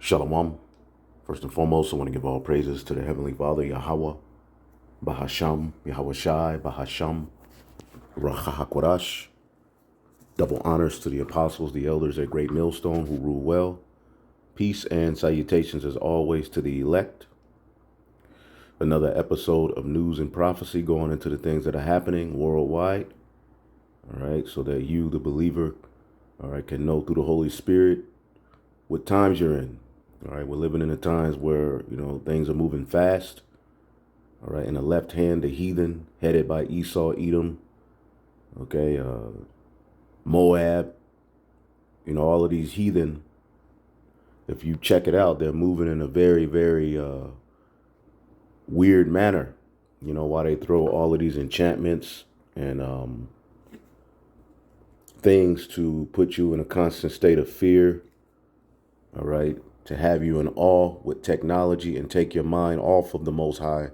Shalom. First and foremost, I want to give all praises to the Heavenly Father, Yahweh, Bahasham, Yahweh Shai, Bahasham, Rachahakwadash. Double honors to the apostles, the elders at Great Millstone who rule well. Peace and salutations as always to the elect. Another episode of News and Prophecy going into the things that are happening worldwide. All right, so that you, the believer, all right, can know through the Holy Spirit what times you're in. All right, we're living in the times where, things are moving fast. All right, in the left hand, the heathen headed by Esau, Edom, okay, Moab, all of these heathen, if you check it out, they're moving in a very, very weird manner. Why they throw all of these enchantments and things to put you in a constant state of fear, all right, to have you in awe with technology and take your mind off of the Most High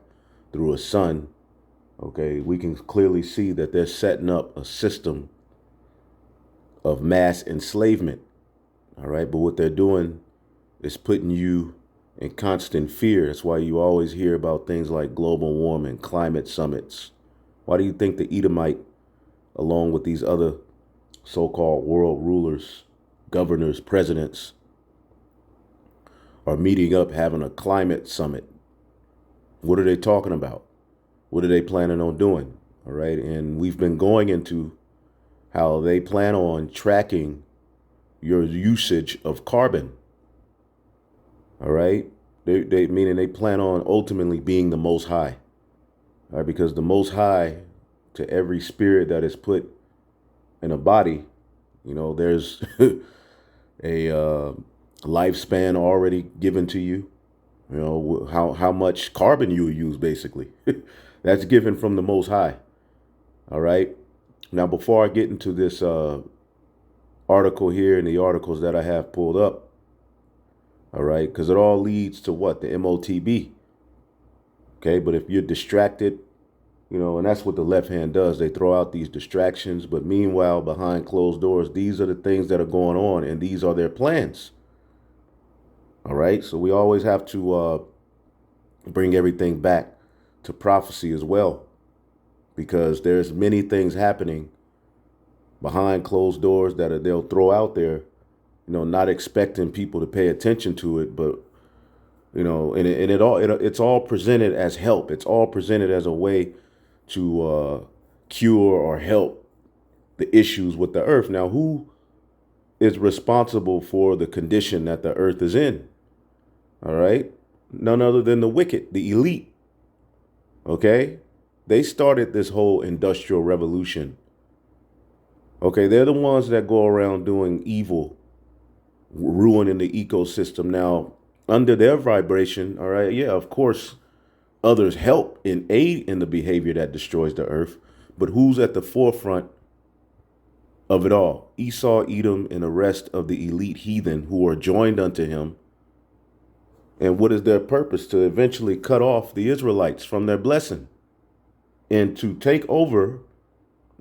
through a sun. Okay, we can clearly see that they're setting up a system of mass enslavement. All right, but what they're doing is putting you in constant fear. That's why you always hear about things like global warming, climate summits. Why do you think the Edomite, along with these other so-called world rulers, governors, presidents, are meeting up having a climate summit? What are they talking about? What are they planning on doing? All right, and we've been going into how they plan on tracking your usage of carbon. All right, they meaning they plan on ultimately being the Most High. All right, because the Most High, to every spirit that is put in a body, there's a lifespan already given to you. How much carbon you use, basically. That's given from the Most High. All right. Now, before I get into this article here and the articles that I have pulled up, all right, because it all leads to what? The MOTB. Okay, but if you're distracted, and that's what the left hand does. They throw out these distractions, but meanwhile, behind closed doors, these are the things that are going on, and these are their plans. All right, so we always have to bring everything back to prophecy as well, because there's many things happening behind closed doors that they'll throw out there, not expecting people to pay attention to it, but it's all presented as help. It's all presented as a way to cure or help the issues with the earth. Now, who is responsible for the condition that the earth is in? All right, none other than the wicked, the elite. Okay, they started this whole industrial revolution. Okay, they're the ones that go around doing evil, ruining the ecosystem. Now, under their vibration, all right, yeah, of course, others help and aid in the behavior that destroys the earth. But who's at the forefront of it all? Esau, Edom, and the rest of the elite heathen who are joined unto him. And what is their purpose? To eventually cut off the Israelites from their blessing and to take over,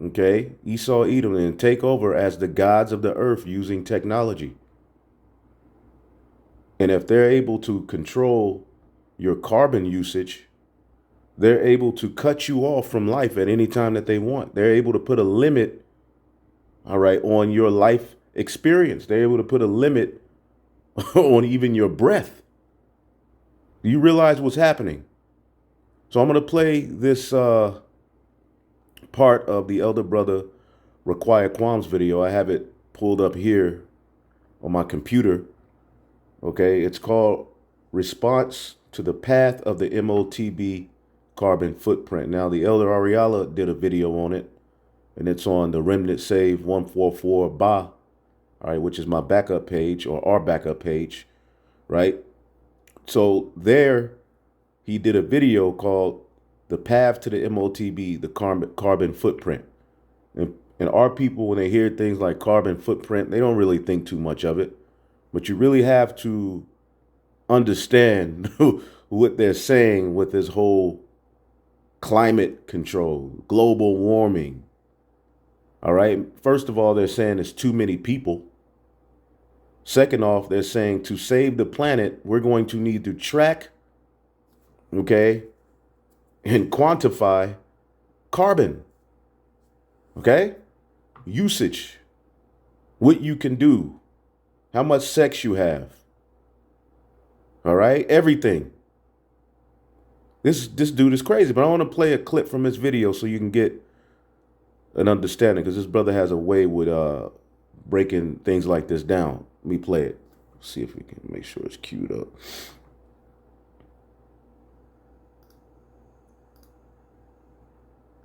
okay, Esau, Edom, and take over as the gods of the earth using technology. And if they're able to control your carbon usage, they're able to cut you off from life at any time that they want. They're able to put a limit, all right, on your life experience. They're able to put a limit on even your breath. Do you realize what's happening? So I'm going to play this part of the elder brother Require Quam's video. I have it pulled up here on my computer. Okay, it's called Response to the Path of the MOTB Carbon Footprint. Now, the elder Ariala did a video on it, and it's on the Remnant Save 144 Ba, all right, which is my backup page or our backup page, right? So there, he did a video called The Path to the MOTB, the carbon footprint. And our people, when they hear things like carbon footprint, they don't really think too much of it. But you really have to understand what they're saying with this whole climate control, global warming. All right. First of all, they're saying it's too many people. Second off, they're saying to save the planet, we're going to need to track, okay, and quantify carbon, okay, usage, what you can do, how much sex you have, all right, everything. This dude is crazy, but I want to play a clip from his video so you can get an understanding, because this brother has a way with breaking things like this down. Let me play it. See if we can make sure it's queued up.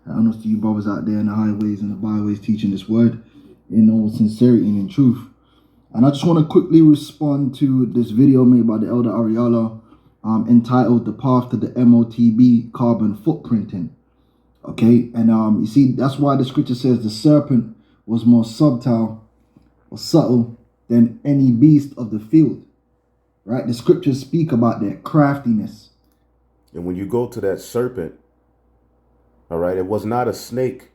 I honest to you brothers out there in the highways and the byways teaching this word in all sincerity and in truth. And I just want to quickly respond to this video made by the Elder Ariala entitled The Path to the MOTB Carbon Footprinting. Okay, and you see, that's why the scripture says the serpent was more subtle or subtle than any beast of the field. Right? The scriptures speak about their craftiness. And when you go to that serpent, all right, it was not a snake.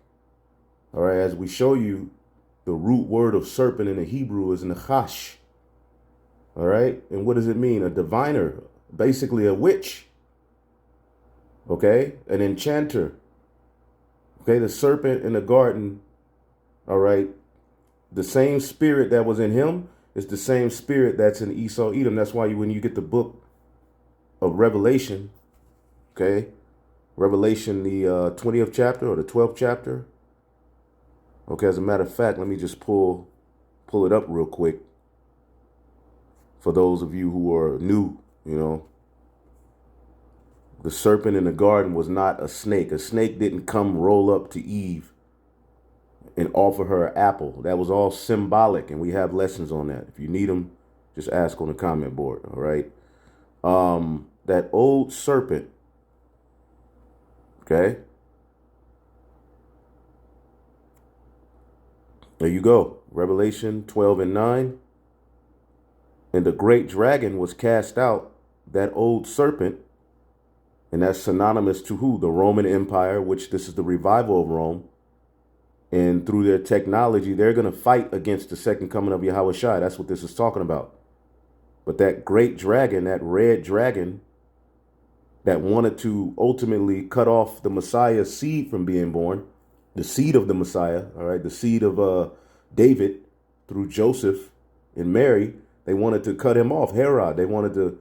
All right, as we show you, the root word of serpent in the Hebrew is nachash. All right, and what does it mean? A diviner, basically a witch. Okay, an enchanter. Okay, the serpent in the garden, all right, the same spirit that was in him is the same spirit that's in Esau, Edom. That's why when you get the book of Revelation, okay, Revelation, the 20th chapter or the 12th chapter. Okay, as a matter of fact, let me just pull it up real quick for those of you who are new, you know. The serpent in the garden was not a snake. A snake didn't come roll up to Eve and offer her an apple. That was all symbolic, and we have lessons on that. If you need them, just ask on the comment board, all right? That old serpent, okay? There you go. Revelation 12 and 9. And the great dragon was cast out, that old serpent, and that's synonymous to who? The Roman Empire, which this is the revival of Rome. And through their technology, they're going to fight against the second coming of Yahweh Shai. That's what this is talking about. But that great dragon, that red dragon that wanted to ultimately cut off the Messiah's seed from being born, the seed of the Messiah, all right, the seed of David through Joseph and Mary, they wanted to cut him off. Herod, they wanted to,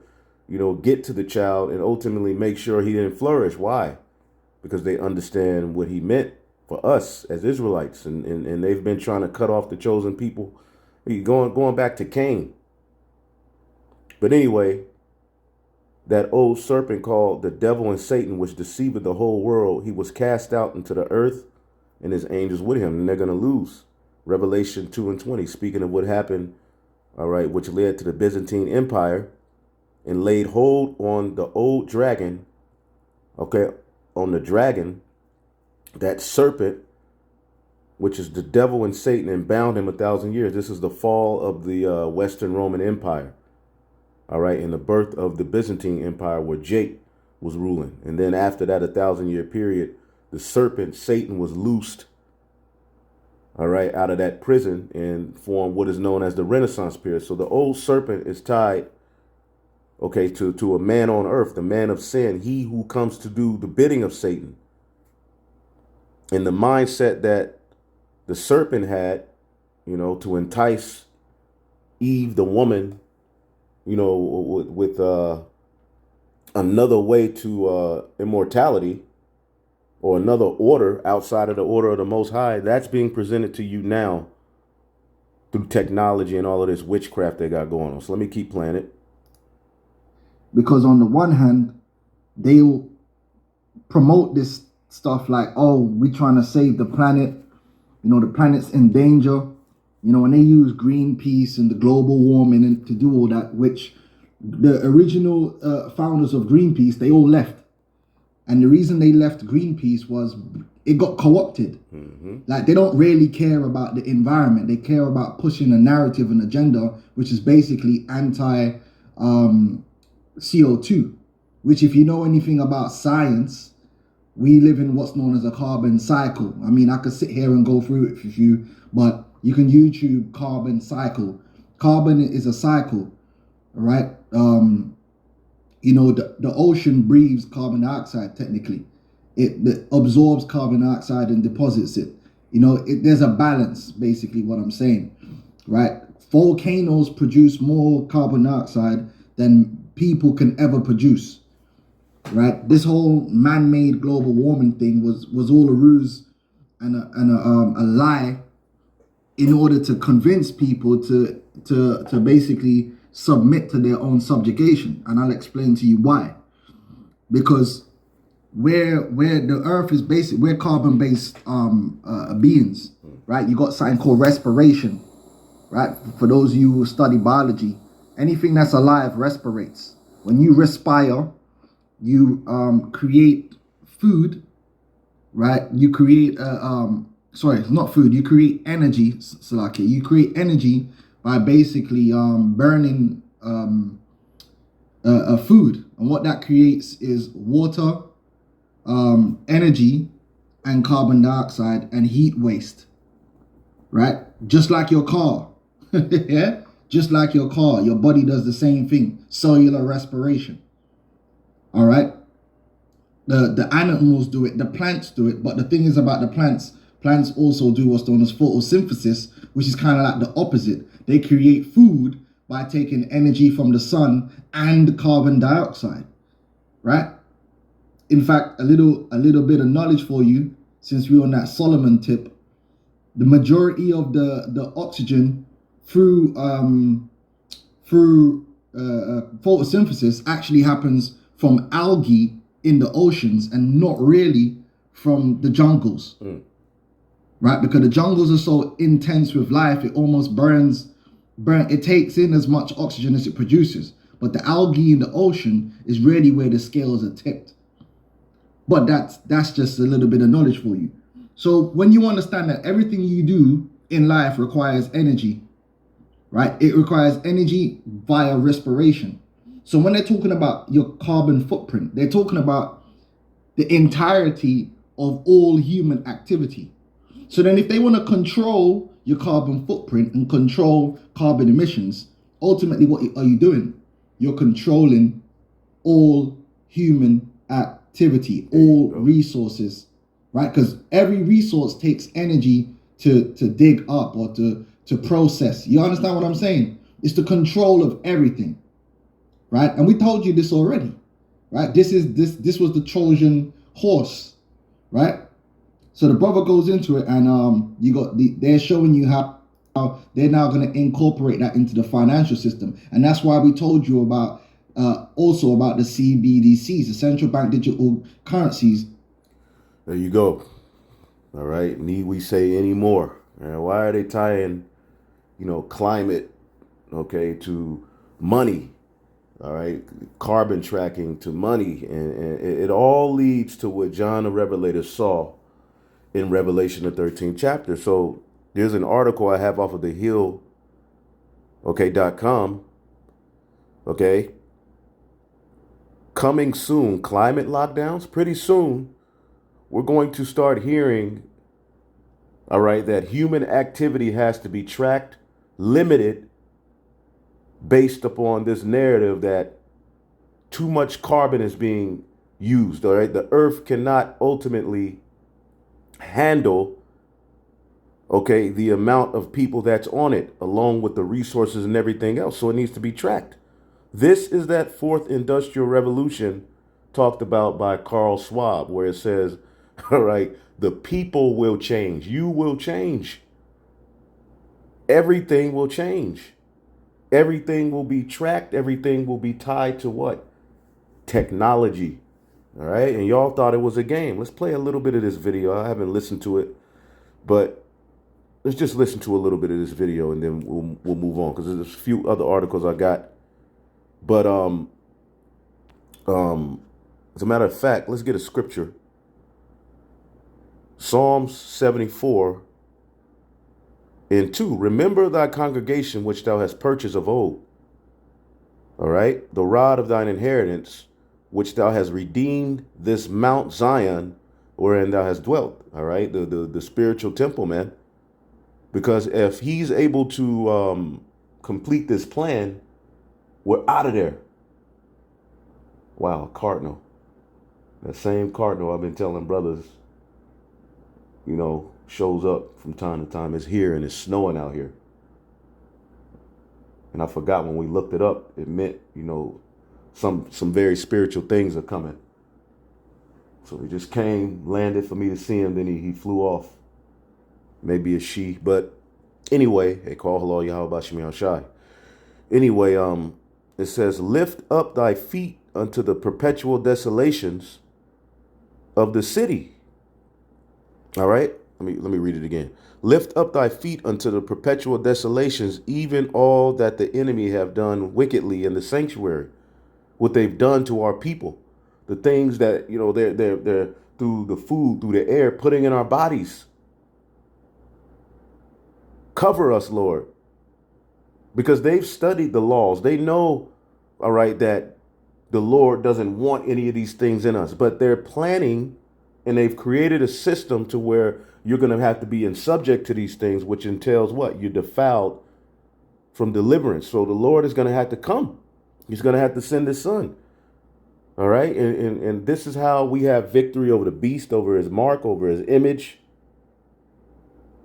you know, get to the child and ultimately make sure he didn't flourish. Why? Because they understand what he meant for us as Israelites, and they've been trying to cut off the chosen people, going back to Cain. But anyway, that old serpent called the devil and Satan, which deceived the whole world, he was cast out into the earth and his angels with him, and they're going to lose. Revelation 2 and 20, speaking of what happened, all right, which led to the Byzantine Empire and laid hold on the old dragon, okay, on the dragon, that serpent, which is the devil and Satan, and bound him 1,000 years. This is the fall of the Western Roman Empire, all right, and the birth of the Byzantine Empire, where Jake was ruling. And then after that 1,000-year period, the serpent, Satan, was loosed, all right, out of that prison and formed what is known as the Renaissance period. So the old serpent is tied, okay, to a man on earth, the man of sin, he who comes to do the bidding of Satan. And the mindset that the serpent had, you know, to entice Eve, the woman, you know, with another way to immortality, or another order outside of the order of the Most High, that's being presented to you now through technology and all of this witchcraft they got going on. So let me keep playing it. Because on the one hand, they'll promote this stuff like, oh, we're trying to save the planet. You know, the planet's in danger. You know, and they use Greenpeace and the global warming to do all that, which the original founders of Greenpeace, they all left. And the reason they left Greenpeace was it got co-opted. Like, they don't really care about the environment. They care about pushing a narrative and agenda, which is basically anti CO2, which, if you know anything about science, we live in what's known as a carbon cycle. I mean, I could sit here and go through it with you, but you can YouTube carbon cycle. Carbon is a cycle, right? The ocean breathes carbon dioxide technically. It absorbs carbon dioxide and deposits it. There's a balance, basically, what I'm saying, right? Volcanoes produce more carbon dioxide than people can ever produce, right? This whole man-made global warming thing was all a ruse and a lie in order to convince people to basically submit to their own subjugation, and I'll explain to you why. Because where the earth is basic, we're carbon based beings, right? You got something called respiration, right? For those of you who study biology, anything that's alive respirates. When you respire, you create food, right? You create sorry, it's not food. You create energy, Salaki. You create energy by basically burning a food, and what that creates is water, energy, and carbon dioxide and heat waste, right? Just like your car, yeah. Just like your car, your body does the same thing. Cellular respiration. All right. The animals do it, the plants do it, but the thing is about the plants also do what's known as photosynthesis, which is kind of like the opposite. They create food by taking energy from the sun and carbon dioxide, right? In fact, a little bit of knowledge for you, since we're on that Solomon tip. The majority of the oxygen through photosynthesis actually happens from algae in the oceans and not really from the jungles, right? Because the jungles are so intense with life, it almost it takes in as much oxygen as it produces. But the algae in the ocean is really where the scales are tipped. But that's just a little bit of knowledge for you. So when you understand that everything you do in life requires energy, right? It requires energy via respiration. So when they're talking about your carbon footprint, they're talking about the entirety of all human activity. So then if they want to control your carbon footprint and control carbon emissions, ultimately what are you doing? You're controlling all human activity, all resources, right? Because every resource takes energy to dig up or to process. You understand what I'm saying? It's the control of everything, right? And we told you this already, right? This was the Trojan horse, right? So the brother goes into it, and they're showing you how they're now going to incorporate that into the financial system, and that's why we told you about also about the CBDCs, the central bank digital currencies. There you go. All right. Need we say any more? Why are they tying, climate, okay, to money? All right, carbon tracking to money, and it all leads to what John the Revelator saw in Revelation the 13th chapter. So there's an article I have off of the Hill, .com. Okay. Coming soon, climate lockdowns. Pretty soon, we're going to start hearing, all right, that human activity has to be tracked, limited, based upon this narrative that too much carbon is being used. All right. The earth cannot ultimately handle, okay, the amount of people that's on it, along with the resources and everything else. So it needs to be tracked. This is that fourth industrial revolution talked about by Carl Schwab, where it says, all right, the people will change. You will change. Everything will change. Everything will be tracked. Everything will be tied to what? Technology. All right. And y'all thought it was a game. Let's play a little bit of this video. I haven't listened to it, but let's just listen to a little bit of this video and then we'll move on, because there's a few other articles I got. But as a matter of fact, let's get a scripture. Psalms 74 and 2. Remember thy congregation which thou hast purchased of old. All right. The rod of thine inheritance, which thou hast redeemed, this Mount Zion, wherein thou hast dwelt. All right. The spiritual temple, man. Because if he's able to complete this plan, we're out of there. Wow, cardinal. That same cardinal I've been telling brothers, shows up from time to time. It's here and it's snowing out here. And I forgot when we looked it up, it meant, some very spiritual things are coming. So he just came, landed for me to see him, then he flew off. Maybe a she, but anyway, hey, call hello, Yahweh Shemi Shai. Anyway, it says, lift up thy feet unto the perpetual desolations of the city. All right, let me read it again. Lift up thy feet unto the perpetual desolations, even all that the enemy have done wickedly in the sanctuary, what they've done to our people, the things that they're through the food, through the air, putting in our bodies. Cover us, Lord, because they've studied the laws. They know, all right, that the Lord doesn't want any of these things in us, but they're planning and they've created a system to where you're going to have to be in subject to these things, which entails what? You're defiled from deliverance. So the Lord is going to have to come. He's going to have to send his son. All right. And this is how we have victory over the beast, over his mark, over his image.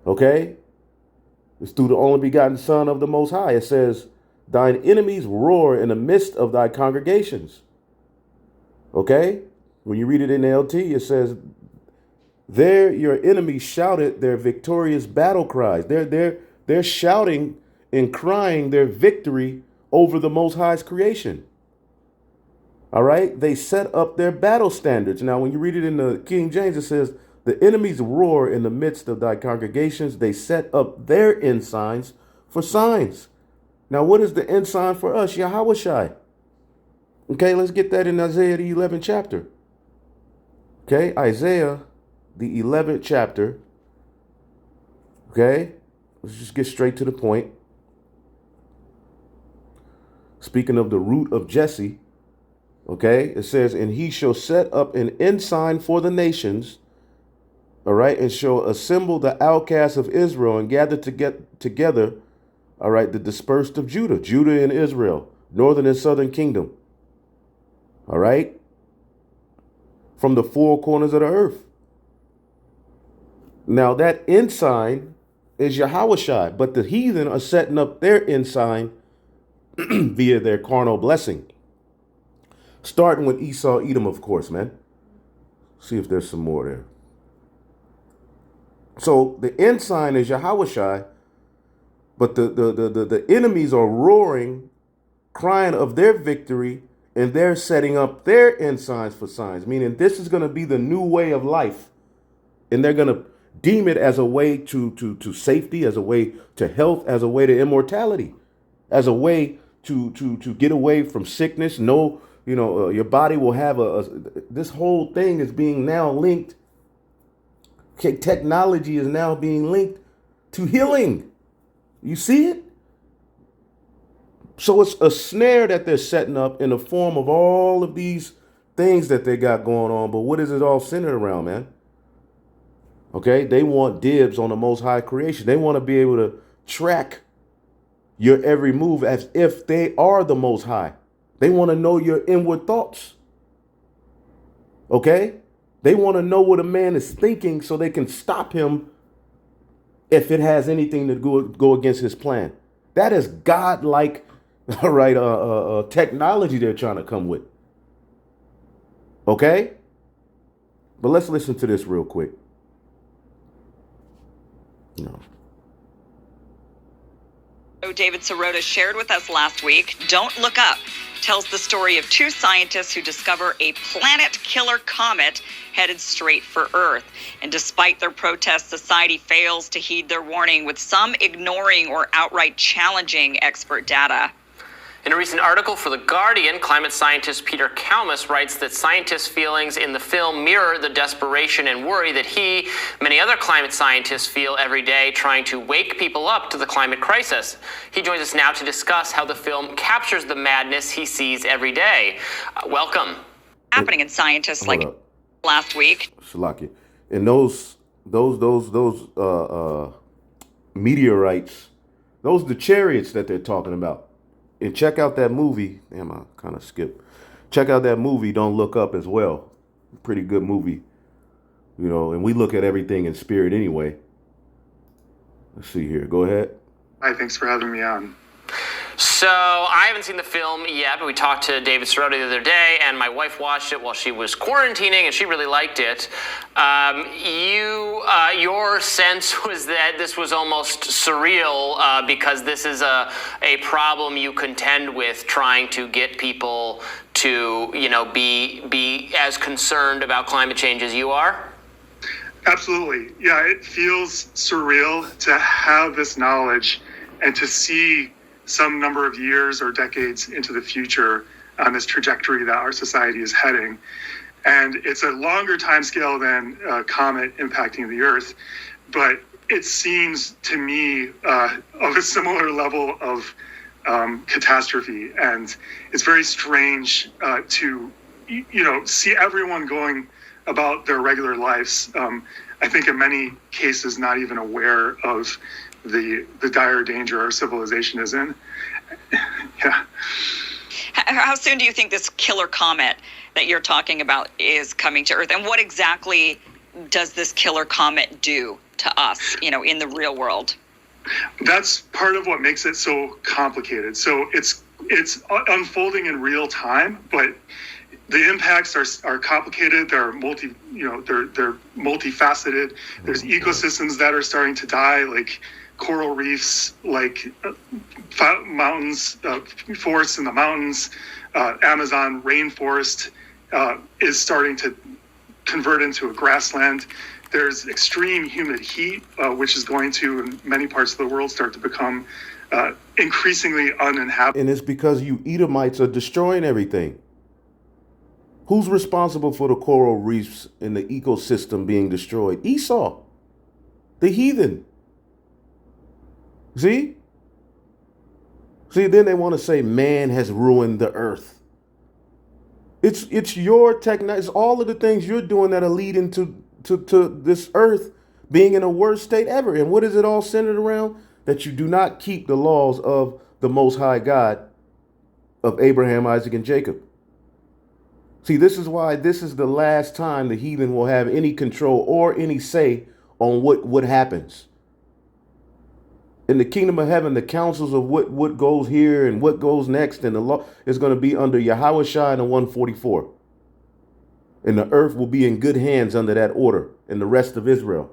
Okay. It's through the only begotten Son of the Most High. It says, thine enemies roar in the midst of thy congregations. Okay? When you read it in the LT, it says, there your enemies shouted their victorious battle cries. They're shouting and crying their victory over the Most High's creation. All right? They set up their battle standards. Now, when you read it in the King James, it says, the enemies roar in the midst of thy congregations. They set up their ensigns for signs. Now, what is the ensign for us? Yahweh Shai. Okay, let's get that in Isaiah, the 11th chapter. Okay, Isaiah, the 11th chapter. Okay, let's just get straight to the point. Speaking of the root of Jesse, okay, it says, and he shall set up an ensign for the nations, all right, and shall assemble the outcasts of Israel and gather to get together, all right, the dispersed of Judah and Israel, northern and southern kingdom, all right, from the four corners of the earth. Now that ensign is Yahweh Shai, but the heathen are setting up their ensign via their carnal blessing. Starting with Esau, Edom, of course, man. See if there's some more there. So the ensign is Yahweh Shai, but the enemies are roaring, crying of their victory, and they're setting up their ensigns for signs, meaning this is going to be the new way of life. And they're going to deem it as a way to safety, as a way to health, as a way to immortality, as a way to get away from sickness. No, your body will have this whole thing is being now linked. Okay, technology is now being linked to healing. You see it? So it's a snare that they're setting up in the form of all of these things that they got going on. But what is it all centered around, man? Okay, they want dibs on the Most High creation. They want to be able to track your every move as if they are the Most High. They want to know your inward thoughts. Okay? They want to know what a man is thinking so they can stop him if it has anything to go against his plan. That is godlike, all right, technology they're trying to come with. Okay? But let's listen to this real quick. David Sirota shared with us last week, Don't Look Up, tells the story of two scientists who discover a planet-killer comet headed straight for Earth. And despite their protests, society fails to heed their warning, with some ignoring or outright challenging expert data. In a recent article for The Guardian, climate scientist Peter Kalmus writes that scientists' feelings in the film mirror the desperation and worry that he, many other climate scientists, feel every day, trying to wake people up to the climate crisis. He joins us now to discuss how the film captures the madness he sees every day. Welcome. Happening in scientists like last week. Shalaki. And those meteorites Those are the chariots that they're talking about. And check out that movie. Damn, I kind of skipped. Check out that movie, Don't Look Up, as well. Pretty good movie. You know, and we look at everything in spirit anyway. Let's see here. Go ahead. Hi, thanks for having me on. So I haven't seen the film yet, but we talked to David Sirota the other day, and my wife watched it while she was quarantining, and she really liked it. Your sense was that this was almost surreal because this is a problem you contend with, trying to get people to, you know, be as concerned about climate change as you are. Absolutely. Yeah, it feels surreal to have this knowledge and to see some number of years or decades into the future on this trajectory that our society is heading. And it's a longer time scale than a comet impacting the Earth, but it seems to me of a similar level of catastrophe. And it's very strange to, see everyone going about their regular lives. I think in many cases not even aware of the dire danger our civilization is in. Yeah. How soon do you think this killer comet that you're talking about is coming to Earth? And what exactly does this killer comet do to us, in the real world? That's part of what makes it so complicated. So it's unfolding in real time, but the impacts are complicated. They're they're multifaceted. There's ecosystems that are starting to die, like coral reefs, like mountains, forests in the mountains. Amazon rainforest is starting to convert into a grassland. There's extreme humid heat, which is going to, in many parts of the world, start to become increasingly uninhabitable. And it's because you Edomites are destroying everything. Who's responsible for the coral reefs and the ecosystem being destroyed? Esau, the heathen. See, then they want to say man has ruined the earth. It's your technology. It's all of the things you're doing that are leading to this earth being in a worst state ever. And what is it all centered around? That you do not keep the laws of the Most High God of Abraham, Isaac, and Jacob. See, this is why this is the last time the heathen will have any control or any say on what happens. In the kingdom of heaven, the counsels of what goes here and what goes next and the law is going to be under Yahweh Shai and the 144. And the earth will be in good hands under that order and the rest of Israel.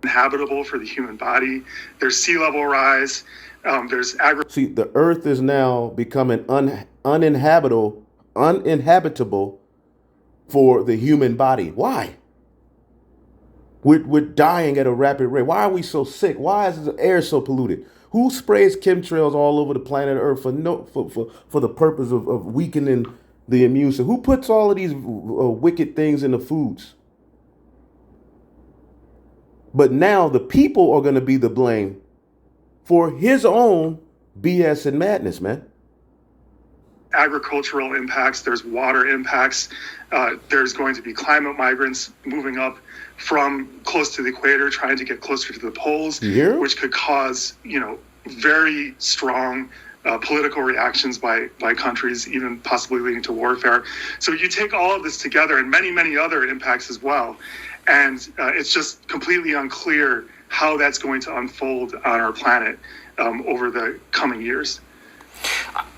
Inhabitable for the human body. There's sea level rise. There's See, the earth is now becoming uninhabitable for the human body. Why? We're dying at a rapid rate. Why are we so sick? Why is the air so polluted? Who sprays chemtrails all over the planet Earth for the purpose of weakening the immune system? Who puts all of these wicked things in the foods? But now the people are going to be the blame for his own BS and madness, man. Agricultural impacts, there's water impacts, there's going to be climate migrants moving up from close to the equator, trying to get closer to the poles, which could cause, very strong political reactions by countries, even possibly leading to warfare. So you take all of this together and many, many other impacts as well. And it's just completely unclear how that's going to unfold on our planet over the coming years.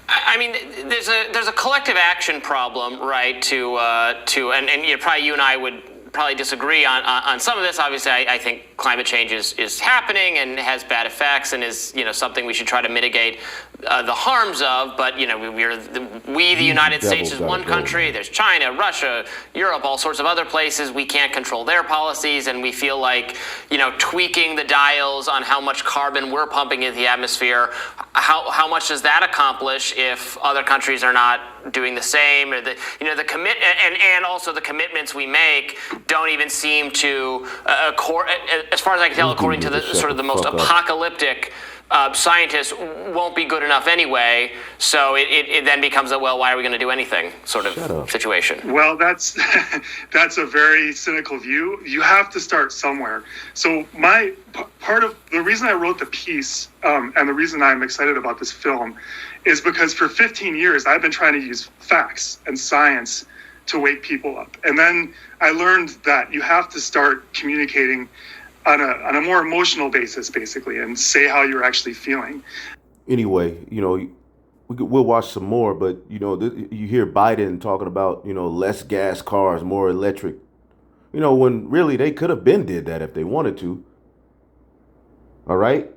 I mean, there's a collective action problem, right? And probably you and I would probably disagree on some of this. Obviously, I think climate change is happening and has bad effects and is something we should try to mitigate the harms of. But we the United States is one country. There's China, Russia, Europe, all sorts of other places. We can't control their policies, and we feel like tweaking the dials on how much carbon we're pumping into the atmosphere. How much does that accomplish if other countries are not doing the same? Or the also the commitments we make don't even seem to, as far as I can tell, according to the sort of the most apocalyptic scientists won't be good enough anyway. So it then becomes a, well, why are we going to do anything sort of situation. Well, that's that's a very cynical view. You have to start somewhere. So part of the reason I wrote the piece and the reason I'm excited about this film is because for 15 years I've been trying to use facts and science to wake people up. And then I learned that you have to start communicating on a more emotional basis, basically, and say how you're actually feeling. Anyway, we'll watch some more, but you hear Biden talking about less gas cars, more electric. When really they could have been did that if they wanted to. All right,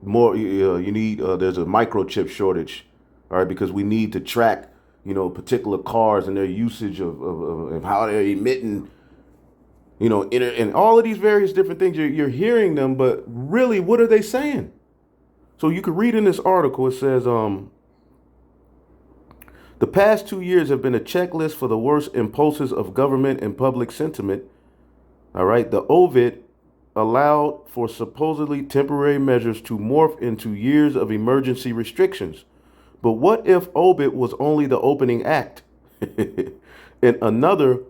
more you need. There's a microchip shortage. All right, because we need to track particular cars and their usage of how they're emitting. And all of these various different things, you're hearing them, but really, what are they saying? So you could read in this article, it says, the past 2 years have been a checklist for the worst impulses of government and public sentiment. All right. The Ovid allowed for supposedly temporary measures to morph into years of emergency restrictions. But what if Ovid was only the opening act? And another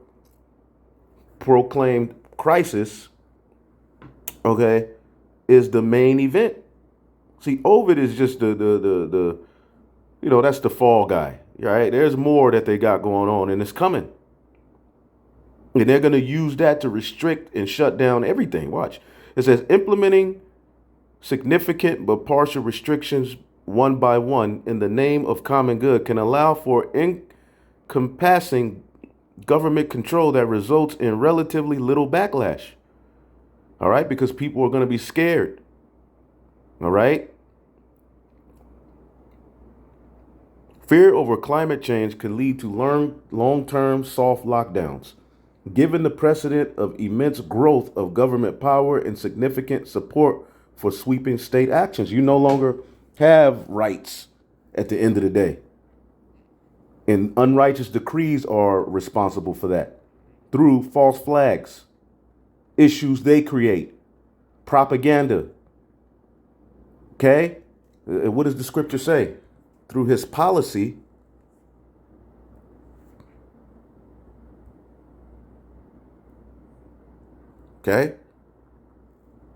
proclaimed crisis, okay, is the main event. See, Ovid is just the that's the fall guy. Right? There's more that they got going on, and it's coming. And they're going to use that to restrict and shut down everything. Watch. It says implementing significant but partial restrictions one by one in the name of common good can allow for encompassing government control that results in relatively little backlash. All right, because people are going to be scared. All right. Fear over climate change can lead to long-term soft lockdowns. Given the precedent of immense growth of government power and significant support for sweeping state actions, you no longer have rights at the end of the day. And unrighteous decrees are responsible for that through false flags, issues they create, propaganda. Okay? What does the scripture say? Through his policy, okay?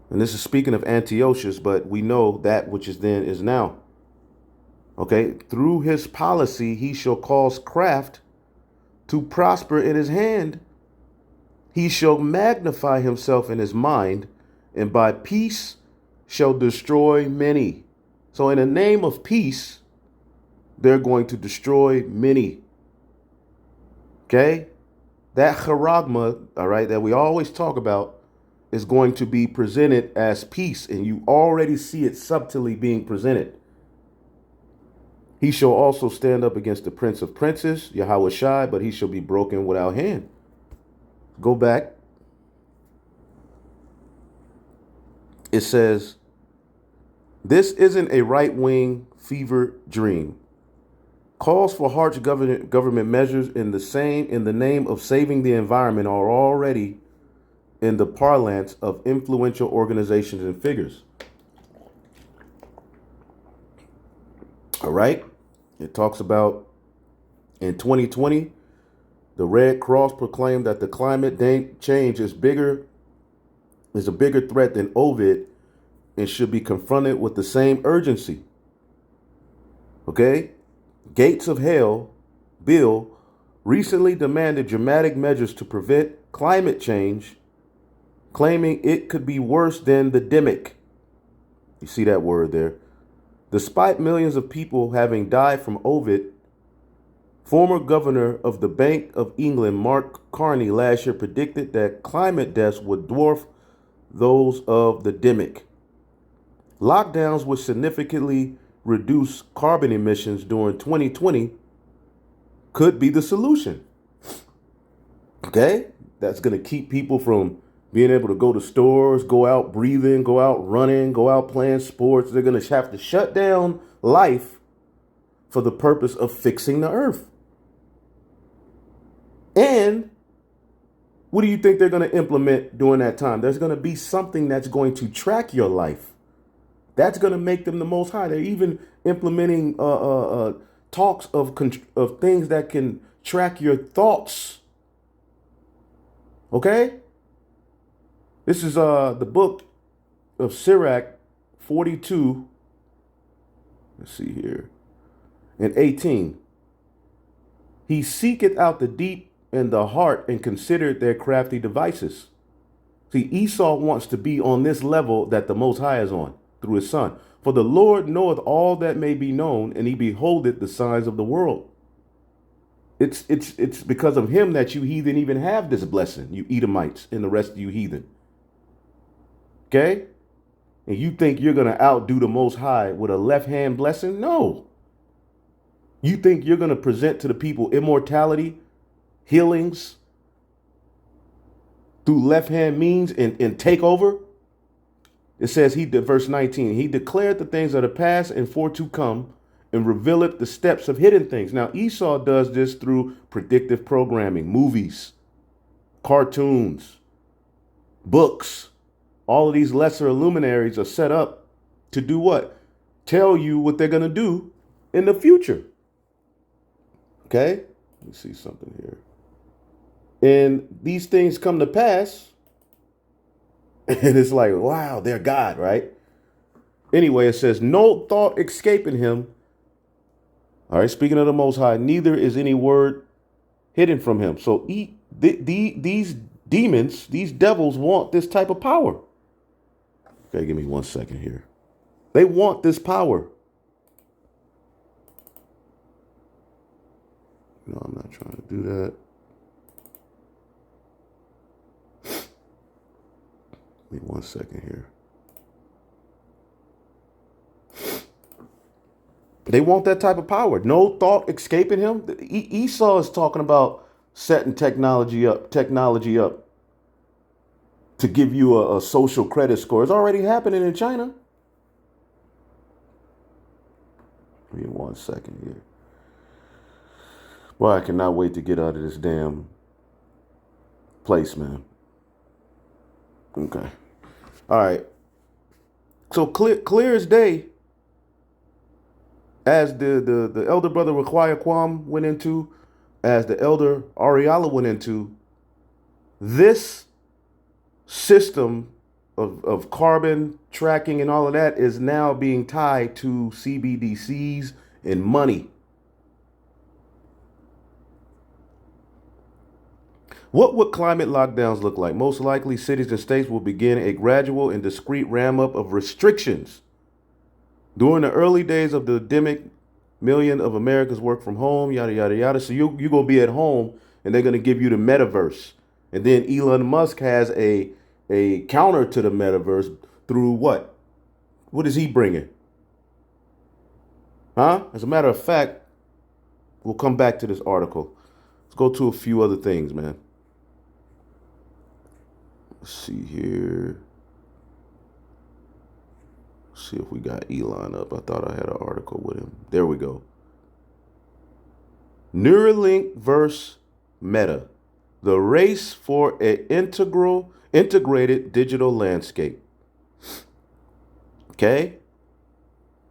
And this is speaking of Antiochus, but we know that which is then is now. Okay? Through his policy, he shall cause craft to prosper in his hand. He shall magnify himself in his mind, and by peace shall destroy many. So in the name of peace, they're going to destroy many. Okay? That charagma, all right, that we always talk about is going to be presented as peace, and you already see it subtly being presented. He shall also stand up against the prince of princes, Yahweh Shai, but he shall be broken without hand. Go back. It says, this isn't a right-wing fever dream. Calls for harsh government measures in the name of saving the environment are already in the parlance of influential organizations and figures. All right. It talks about in 2020, the Red Cross proclaimed that the climate change is a bigger threat than Ovid and should be confronted with the same urgency. Okay. Gates of Hell bill recently demanded dramatic measures to prevent climate change, claiming it could be worse than the demic. You see that word there. Despite millions of people having died from Ovid, former governor of the Bank of England, Mark Carney, last year predicted that climate deaths would dwarf those of the demic. Lockdowns would significantly reduce carbon emissions during 2020 could be the solution. Okay? That's going to keep people from being able to go to stores, go out breathing, go out running, go out playing sports. They're going to have to shut down life for the purpose of fixing the earth. And what do you think they're going to implement during that time? There's going to be something that's going to track your life. That's going to make them the Most High. They're even implementing talks of things that can track your thoughts. Okay? This is the book of Sirach 42. Let's see here. And 18. He seeketh out the deep and the heart and considered their crafty devices. See, Esau wants to be on this level that the Most High is on through his son. For the Lord knoweth all that may be known, and he beholdeth the signs of the world. It's because of him that you heathen even have this blessing, you Edomites and the rest of you heathen. Okay? And you think you're going to outdo the Most High with a left-hand blessing? No. You think you're going to present to the people immortality, healings, through left-hand means and take over? It says, verse 19, he declared the things that are past and for to come and revealeth the steps of hidden things. Now, Esau does this through predictive programming, movies, cartoons, books. All of these lesser luminaries are set up to do what? Tell you what they're going to do in the future. Okay? Let me see something here. And these things come to pass. And it's like, wow, they're God, right? Anyway, it says, no thought escaping him. All right, speaking of the Most High, neither is any word hidden from him. So these demons, these devils want this type of power. Okay, give me 1 second here. They want this power. No, I'm not trying to do that. Give me 1 second here. They want that type of power. No thought escaping him. Esau is talking about setting technology up to give you a social credit score. It's already happening in China. Give me 1 second here. Well, I cannot wait to get out of this damn place, man. Okay. All right. So clear as day, as the elder brother Requia Kwam went into, as the elder Ariala went into, this system of carbon tracking and all of that is now being tied to CBDCs and money. What would climate lockdowns look like? Most likely, cities and states will begin a gradual and discreet ram up of restrictions. During the early days of the pandemic, millions of Americans work from home, yada, yada, yada. So you're going to be at home and they're going to give you the metaverse. And then Elon Musk has a counter to the metaverse through what? What is he bringing? Huh? As a matter of fact, we'll come back to this article. Let's go to a few other things, man. Let's see here. Let's see if we got Elon up. I thought I had an article with him. There we go. Neuralink versus Meta. The race for an integrated digital landscape. Okay?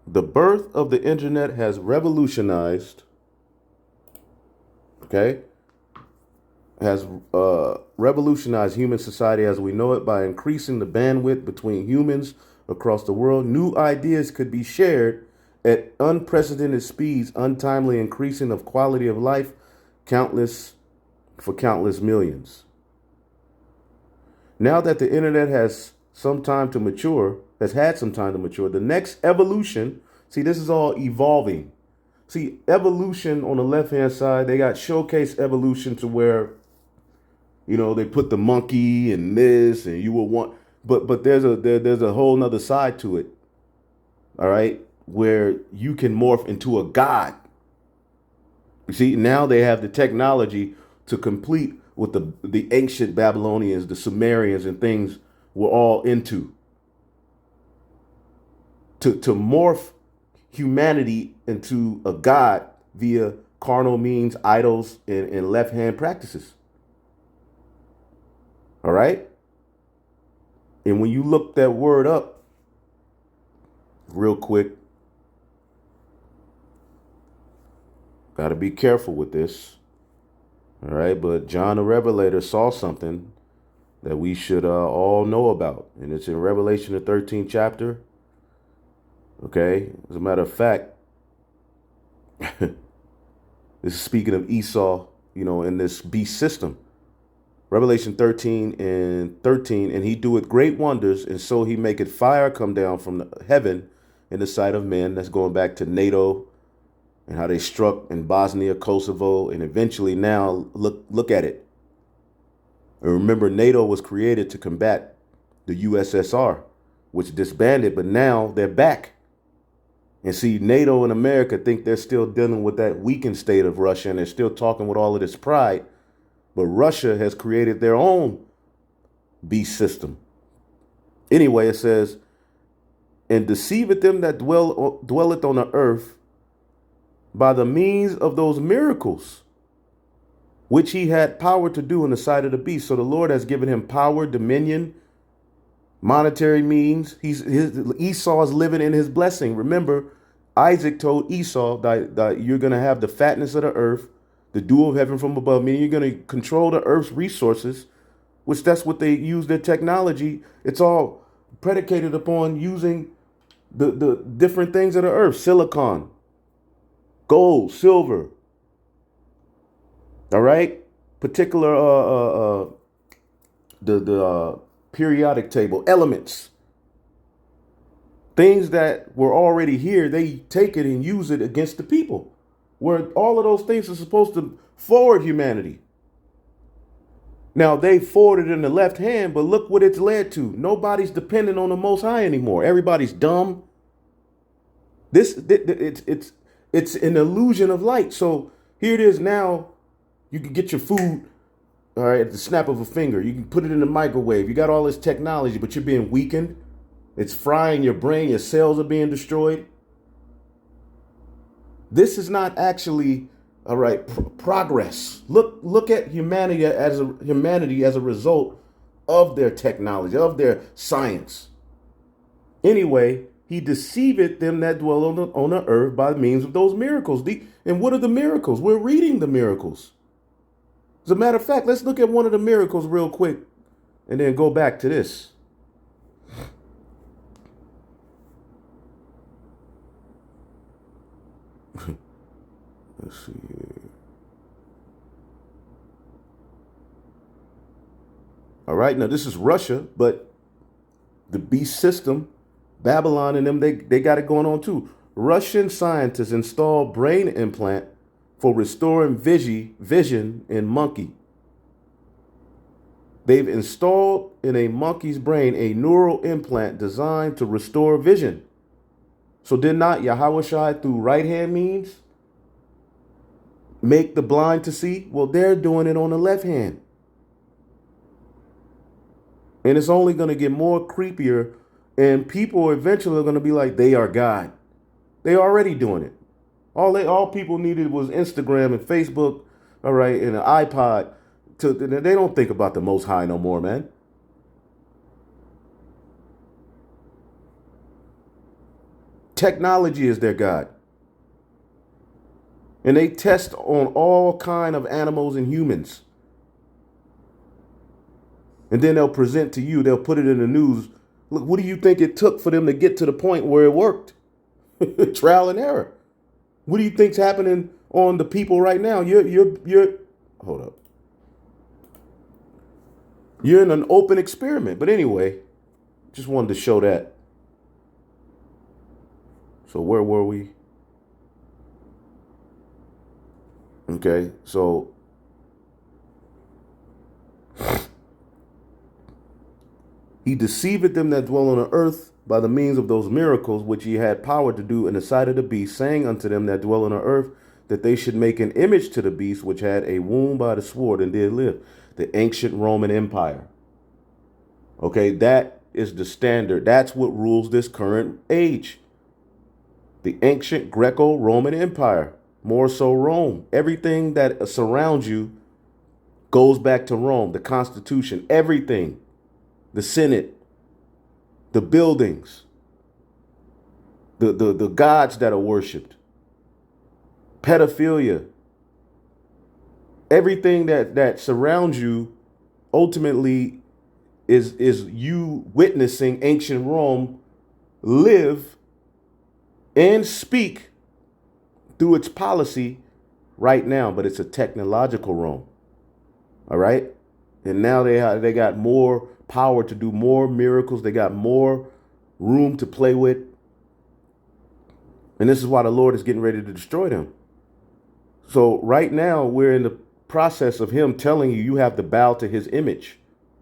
The birth of the internet has revolutionized, revolutionized human society as we know it by increasing the bandwidth between humans across the world. New ideas could be shared at unprecedented speeds, untimely increasing of quality of life, countless millions. Now that the internet has had some time to mature, the next evolution, see, this is all evolving. See, evolution on the left-hand side, they got showcase evolution to where, they put the monkey and this, and you will want, but there's a whole nother side to it. All right, where you can morph into a god. You see, now they have the technology to complete what the ancient Babylonians, the Sumerians, and things were all into. To morph humanity into a god via carnal means, idols, and left-hand practices. All right? And when you look that word up, real quick. Got to be careful with this. All right. But John the Revelator saw something that we should all know about. And it's in Revelation, the 13th chapter. Okay. As a matter of fact, this is speaking of Esau, in this beast system. Revelation 13:13, and he doeth great wonders, and so he maketh fire come down from the heaven in the sight of men. That's going back to NATO and how they struck in Bosnia, Kosovo, and eventually now look at it. And remember, NATO was created to combat the USSR, which disbanded, but now they're back. And see, NATO and America think they're still dealing with that weakened state of Russia, and they're still talking with all of this pride. But Russia has created their own beast system. Anyway, it says, and deceiveth them that dwelleth on the earth by the means of those miracles, which he had power to do in the sight of the beast. So the Lord has given him power, dominion, monetary means. Esau is living in his blessing. Remember, Isaac told Esau that you're going to have the fatness of the earth, the dew of heaven from above, meaning you're going to control the earth's resources, which that's what they use their technology. It's all predicated upon using the different things of the earth: silicon, gold, silver. All right, particular the periodic table, elements, things that were already here. They take it and use it against the people, where all of those things are supposed to forward humanity. Now they forwarded in the left hand, but look what it's led to. Nobody's dependent on the Most High anymore. Everybody's dumb. It's an illusion of light. So here it is now. You can get your food, all right, at the snap of a finger. You can put it in the microwave. You got all this technology, but you're being weakened. It's frying your brain. Your cells are being destroyed. This is not actually, all right, progress. Look at humanity as a result of their technology, of their science. Anyway, he deceiveth them that dwell on the earth by means of those miracles. And what are the miracles? We're reading the miracles. As a matter of fact, let's look at one of the miracles real quick and then go back to this. Let's see here. All right, now this is Russia, but the beast system, Babylon and them, they got it going on too. Russian scientists install brain implant for restoring vision in monkey. They've installed in a monkey's brain a neural implant designed to restore vision. So did not Yahweh Shai through right hand means make the blind to see? Well, they're doing it on the left hand. And it's only going to get more creepier, and people eventually are going to be like, they are God. They already doing it. All people needed was Instagram and Facebook, all right, and an iPod. They don't think about the Most High no more, man. Technology is their God. And they test on all kind of animals and humans. And then they'll present to you, they'll put it in the news. Look, what do you think it took for them to get to the point where it worked? Trial and error. What do you think's happening on the people right now? You're hold up. You're in an open experiment. But anyway, just wanted to show that. So where were we? Okay, so he deceiveth them that dwell on the earth by the means of those miracles which he had power to do in the sight of the beast, saying unto them that dwell on the earth that they should make an image to the beast which had a wound by the sword and did live. The ancient Roman Empire. Okay, that is the standard. That's what rules this current age. The ancient Greco-Roman Empire. More so Rome. Everything that surrounds you goes back to Rome. The Constitution, everything. The Senate, the buildings. the gods that are worshipped, pedophilia, everything that surrounds you ultimately is you witnessing ancient Rome live and speak through its policy right now, but it's a technological Rome. All right? And now they got more power to do more miracles. They got more room to play with. And this is why the Lord is getting ready to destroy them. So right now we're in the process of him telling you have to bow to his image.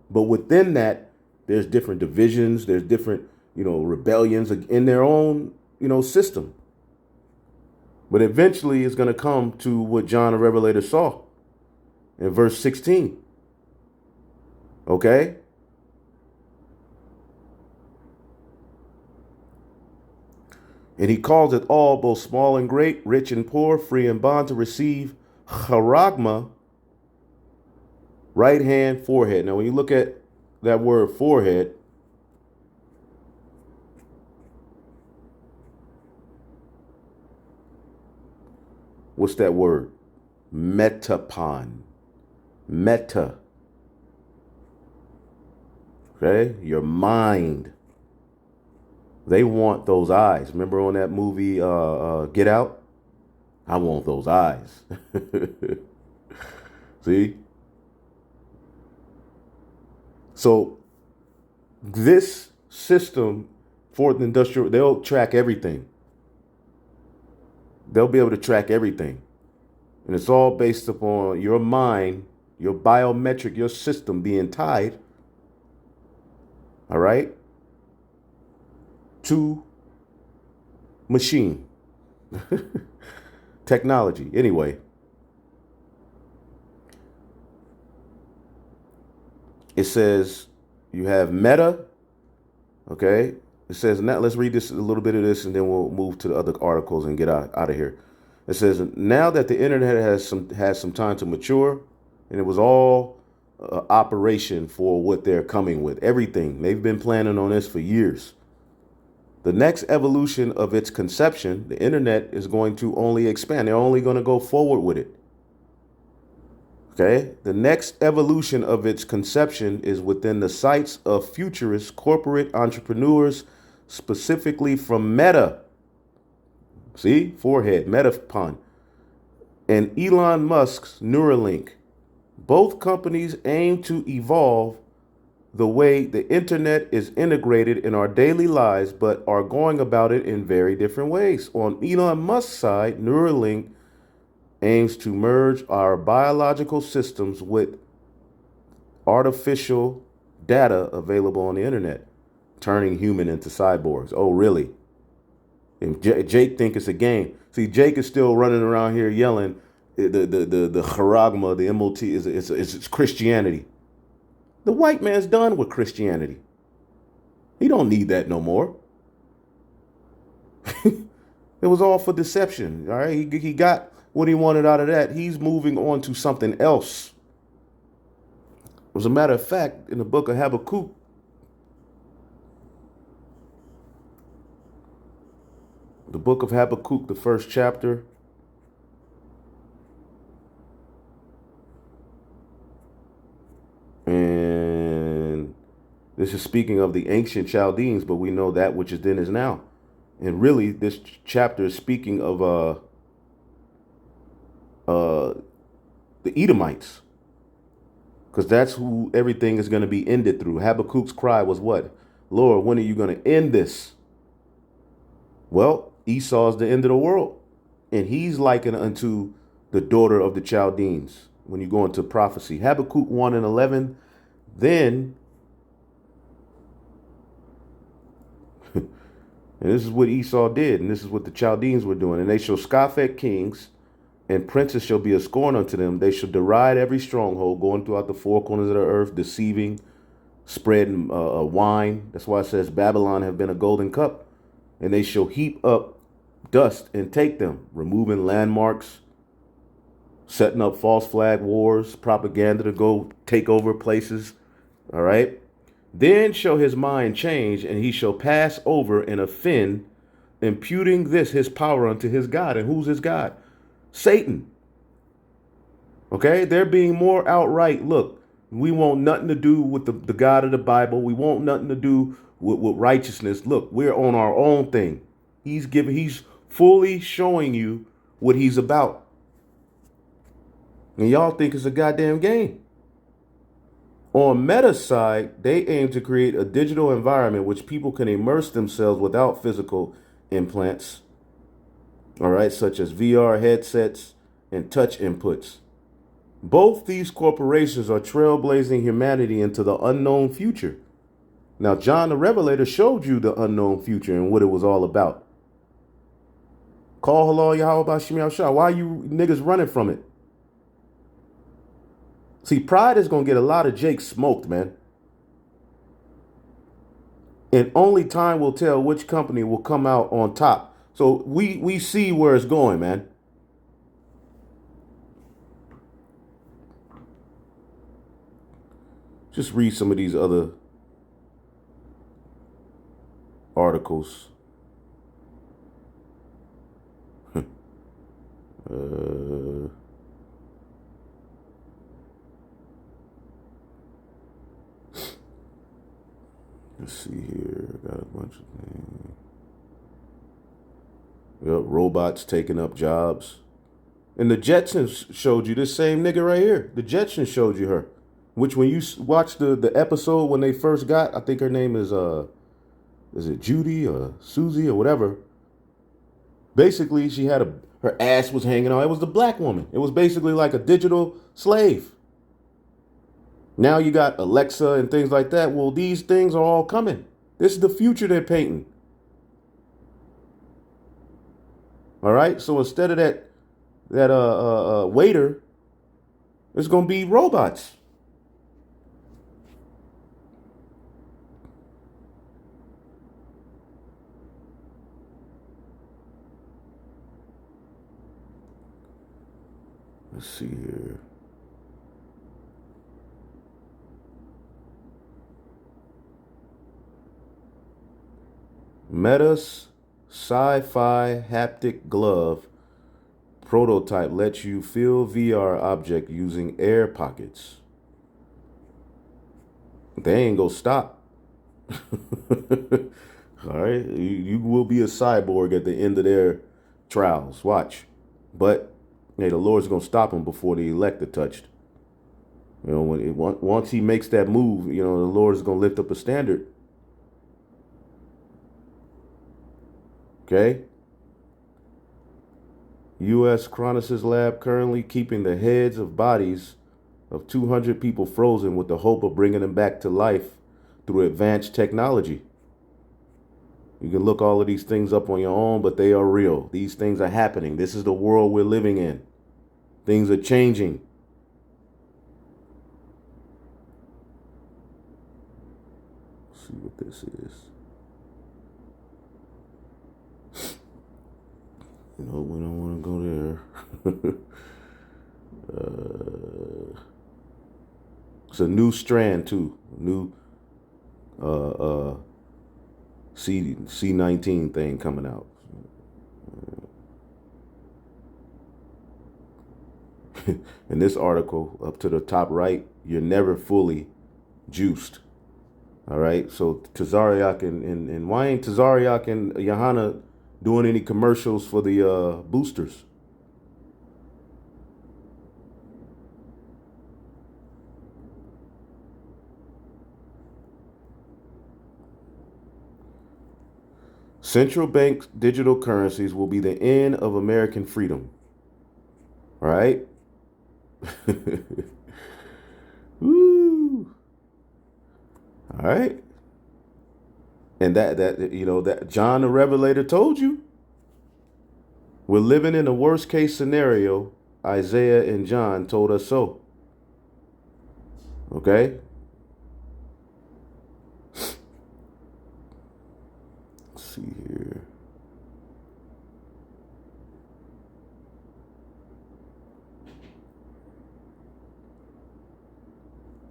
But within that, there's different divisions, there's different, rebellions in their own, system. But eventually it's going to come to what John the Revelator saw in verse 16. Okay? And he calls it all, both small and great, rich and poor, free and bond, to receive charagma, right hand, forehead. Now, when you look at that word forehead, what's that word? Metapon. Meta. Okay? Your mind. They want those eyes. Remember on that movie, Get Out? I want those eyes. See? So this system, fourth industrial, they'll track everything. They'll be able to track everything. And it's all based upon your mind, your biometric, your system being tied, all right, to machine. Technology. Anyway, it says you have meta. Okay. It says, now let's read this, a little bit of this, and then we'll move to the other articles and get out of here. It says, now that the internet has some time to mature, and it was all operation for what they're coming with, everything. They've been planning on this for years. The next evolution of its conception, the internet is going to only expand. They're only going to go forward with it. Okay. The next evolution of its conception is within the sights of futurist corporate entrepreneurs, specifically from Meta. See, forehead, Metapon, and Elon Musk's Neuralink. Both companies aim to evolve the way the internet is integrated in our daily lives, but are going about it in very different ways. On Elon Musk's side, Neuralink aims to merge our biological systems with artificial data available on the internet, turning human into cyborgs. Oh, really? And Jake think it's a game. See, Jake is still running around here yelling the charagma, the MOT is Christianity. The white man's done with Christianity. He don't need that no more. It was all for deception. All right, he got what he wanted out of that. He's moving on to something else. As a matter of fact, in the book of Habakkuk, the first chapter, and this is speaking of the ancient Chaldeans, but we know that which is then is now. And really, this chapter is speaking of the Edomites, because that's who everything is going to be ended through. Habakkuk's cry was what? Lord, when are you going to end this? Well, Esau is the end of the world, and he's likened unto the daughter of the Chaldeans. When you go into prophecy, Habakkuk 1:11, then, and this is what Esau did, and this is what the Chaldeans were doing. And they shall scoff at kings, and princes shall be a scorn unto them. They shall deride every stronghold, going throughout the four corners of the earth, deceiving, spreading wine. That's why it says Babylon have been a golden cup. And they shall heap up dust and take them, removing landmarks, setting up false flag wars, propaganda to go take over places. All right. Then shall his mind change, and he shall pass over and offend imputing this, his power, unto his God. And who's his God? Satan. Okay? They're being more outright. Look, we want nothing to do with the God of the Bible. We want nothing to do with righteousness. Look, we're on our own thing. He's fully showing you what he's about. And y'all think it's a goddamn game. On Meta's side, they aim to create a digital environment which people can immerse themselves without physical implants, all right, such as VR headsets and touch inputs. Both these corporations are trailblazing humanity into the unknown future. Now, John the Revelator showed you the unknown future and what it was all about. Call halal Yahweh Shemiah Shah. Why are you niggas running from it? See, pride is going to get a lot of Jake smoked, man. And only time will tell which company will come out on top. So we see where it's going, man. Just read some of these other articles. Let's see here. Got a bunch of things. Yep, robots taking up jobs. And the Jetsons showed you this same nigga right here. The Jetsons showed you her. Which when you watch the episode when they first got, I think her name is it Judy or Susie or whatever. Basically, she had her ass was hanging out. It was the black woman. It was basically like a digital slave. Now you got Alexa and things like that. Well, these things are all coming. This is the future they're painting. All right. So instead of that waiter, it's gonna be robots. Let's see here. Meta's sci-fi haptic glove prototype lets you feel VR object using air pockets. They ain't gonna stop. All right, you will be a cyborg at the end of their trials. Watch, but hey, the Lord's gonna stop them before the elect are touched. You know, once He makes that move, you know, the Lord is gonna lift up a standard. Okay. U.S. Chronicles Lab currently keeping the heads of bodies of 200 people frozen with the hope of bringing them back to life through advanced technology. You can look all of these things up on your own, but they are real. These things are happening. This is the world we're living in. Things are changing. Let's see what this is. You know, we don't want to go there. It's a new strand too. New C19 thing coming out. In this article, up to the top right, you're never fully juiced. All right. So Tazariak and why ain't Tazariak and Johanna doing any commercials for the boosters? Central bank digital currencies will be the end of American freedom. All right. Woo. All right. And that you know that John the Revelator told you. We're living in a worst case scenario. Isaiah and John told us so. Okay? Let's see here.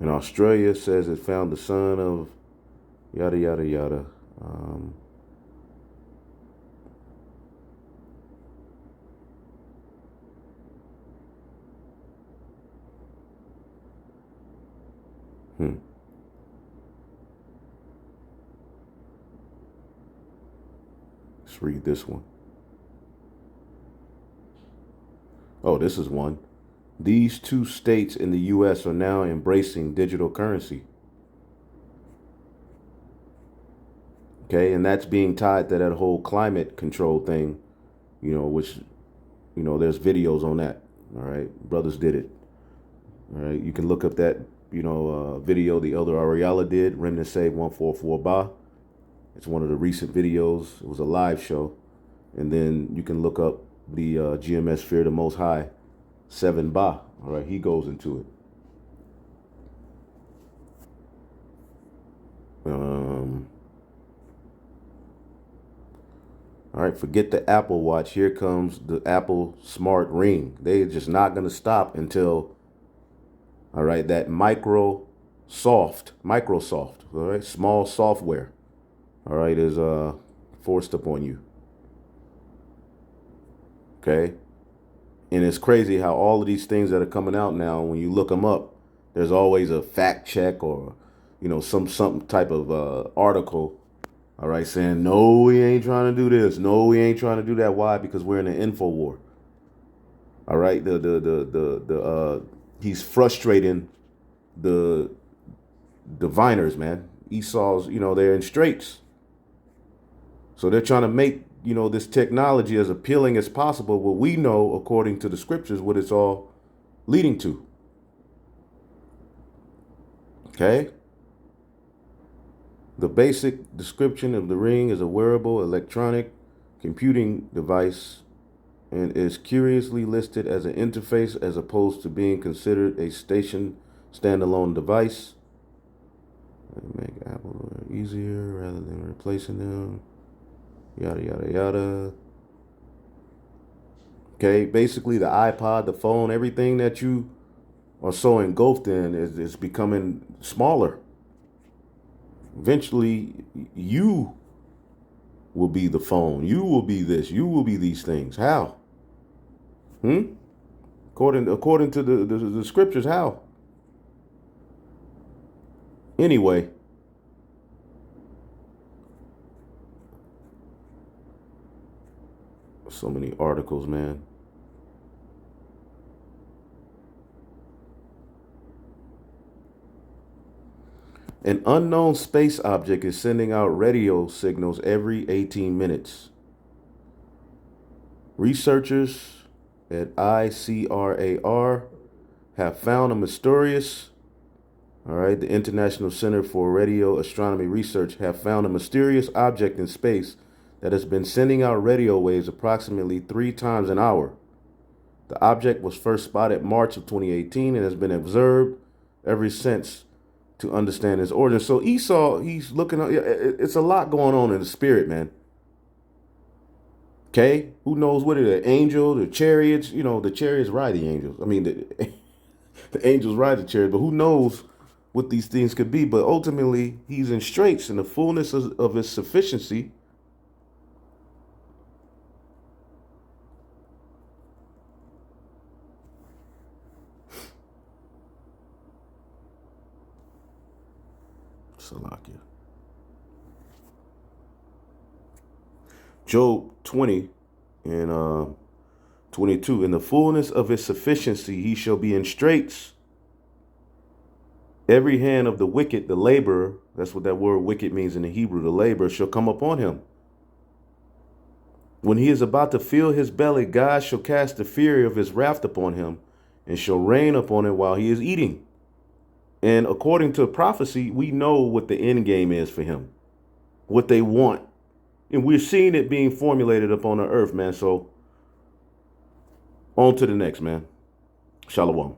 And Australia says it found the son of yada, yada, yada. Hmm. Let's read this one. Oh, this is one. These two states in the U.S. are now embracing digital currency. Okay, and that's being tied to that whole climate control thing, which, there's videos on that. All right, brothers did it. All right, you can look up that, video the Elder Ariella did, Remnant Save 144 Ba. It's one of the recent videos. It was a live show. And then you can look up the GMS Fear the Most High 7 Ba. All right, he goes into it. All right, forget the Apple Watch. Here comes the Apple Smart Ring. They're just not going to stop until, all right, that Microsoft, all right, small software, all right, is forced upon you. Okay? And it's crazy how all of these things that are coming out now, when you look them up, there's always a fact check or, some type of article, all right, saying, no, we ain't trying to do this. No, we ain't trying to do that. Why? Because we're in an info war. All right, he's frustrating the diviners, man. Esau's, they're in straits. So they're trying to make, this technology as appealing as possible. What we know, according to the scriptures, what it's all leading to. Okay? The basic description of the ring is a wearable electronic computing device and is curiously listed as an interface as opposed to being considered a standalone device. Make Apple easier rather than replacing them. Yada, yada, yada. Okay, basically the iPod, the phone, everything that you are so engulfed in is becoming smaller. Eventually, you will be the phone. You will be this. You will be these things. How? According to the scriptures, how? Anyway. So many articles, man. An unknown space object is sending out radio signals every 18 minutes. Researchers at ICRAR have found a mysterious, the International Center for Radio Astronomy Research have found a mysterious object in space that has been sending out radio waves approximately 3 times an hour. The object was first spotted March of 2018 and has been observed ever since to understand its origin. So Esau, he's looking, it's a lot going on in the spirit, man. Okay? Who knows what it is? The angel, the chariots, the chariots ride the angels. I mean, the angels ride the chariots, but who knows what these things could be. But ultimately, he's in straits in the fullness of his sufficiency. Salakia. Job 20 and 22. In the fullness of his sufficiency, he shall be in straits. Every hand of the wicked, the laborer, that's what that word wicked means in the Hebrew, the laborer, shall come upon him. When he is about to fill his belly, God shall cast the fury of his wrath upon him and shall rain upon him while he is eating. And according to prophecy, we know what the end game is for him, what they want. And we're seeing it being formulated upon the earth, man. So on to the next, man. Shalom.